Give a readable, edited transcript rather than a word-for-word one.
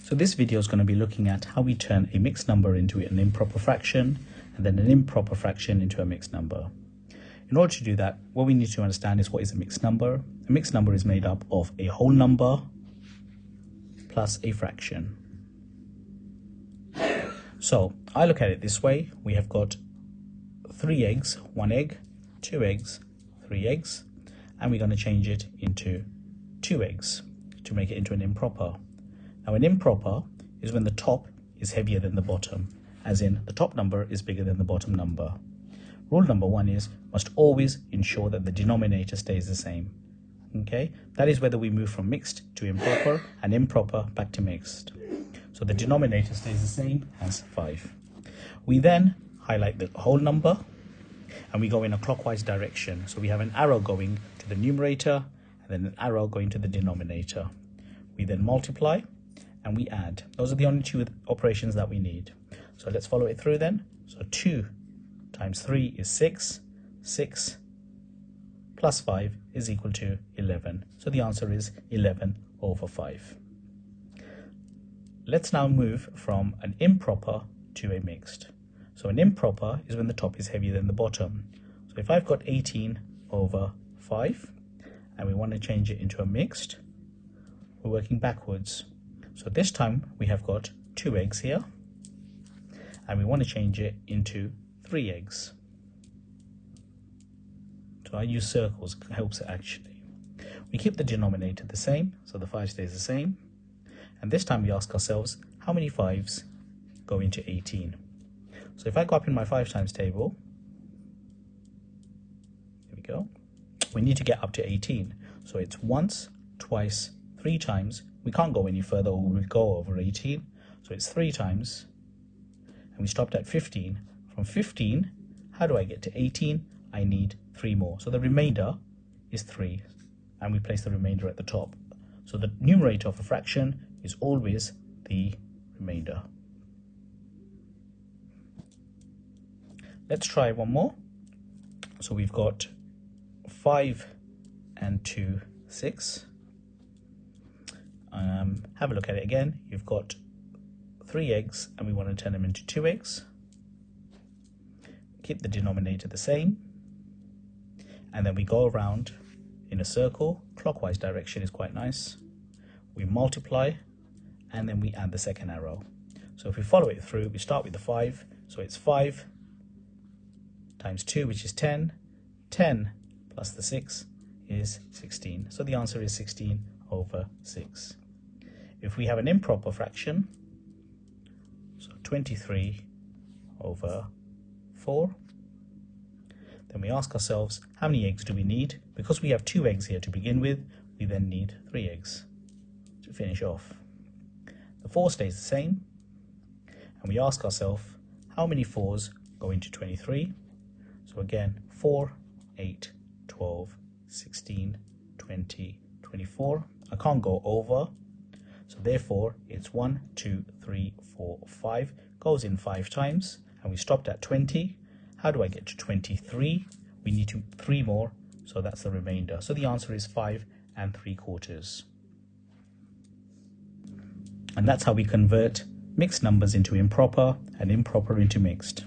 So this video is going to be looking at how we turn a mixed number into an improper fraction and then an improper fraction into a mixed number. In order to do that, what we need to understand is what is a mixed number. A mixed number is made up of a whole number plus a fraction. So I look at it this way. We have got 3 eggs, 1 egg, 2 eggs, 3 eggs, and we're going to change it into 2 eggs to make it into an improper. Now an improper is when the top is heavier than the bottom, as in the top number is bigger than the bottom number. Rule number 1 is must always ensure that the denominator stays the same. Okay, that is whether we move from mixed to improper and improper back to mixed. So the denominator stays the same as 5. We then highlight the whole number and we go in a clockwise direction. So we have an arrow going to the numerator and then an arrow going to the denominator. We then multiply and we add. Those are the only 2 operations that we need. So let's follow it through then. So 2 times 3 is 6. 6 plus 5 is equal to 11. So the answer is 11 over 5. Let's now move from an improper to a mixed. So an improper is when the top is heavier than the bottom. So if I've got 18 over 5 and we want to change it into a mixed, we're working backwards. So this time we have got 2 eggs here and we want to change it into 3 eggs. So I use circles, helps it actually. We keep the denominator the same, so the 5 stays the same. And this time we ask ourselves, how many 5s go into 18? So if I go up in my 5 times table, here we go, we need to get up to 18. So it's once, twice, 3 times. We can't go any further or we'll go over 18. So it's 3 times. And we stopped at 15. From 15, how do I get to 18? I need 3 more. So the remainder is 3. And we place the remainder at the top. So the numerator of a fraction is always the remainder. Let's try one more. So we've got 5 and 2, 6. Have a look at it again. You've got 3 eggs and we want to turn them into 2 eggs. Keep the denominator the same. And then we go around in a circle. Clockwise direction is quite nice. We multiply and then we add the second arrow. So if we follow it through, we start with the 5. So it's 5 times 2, which is 10. 10 plus the 6 is 16. So the answer is 16 over 6. If we have an improper fraction, so 23 over 4, then we ask ourselves, how many eggs do we need? Because we have 2 eggs here to begin with, we then need 3 eggs to finish off. The 4 stays the same, and we ask ourselves, how many 4s go into 23? So again, 4, 8, 12, 16, 20, 24. I can't go over, so therefore it's 1, 2, 3, 4, 5. Goes in 5 times, and we stopped at 20. How do I get to 23? We need 3 more, so that's the remainder. So the answer is 5 3/4. And that's how we convert mixed numbers into improper and improper into mixed.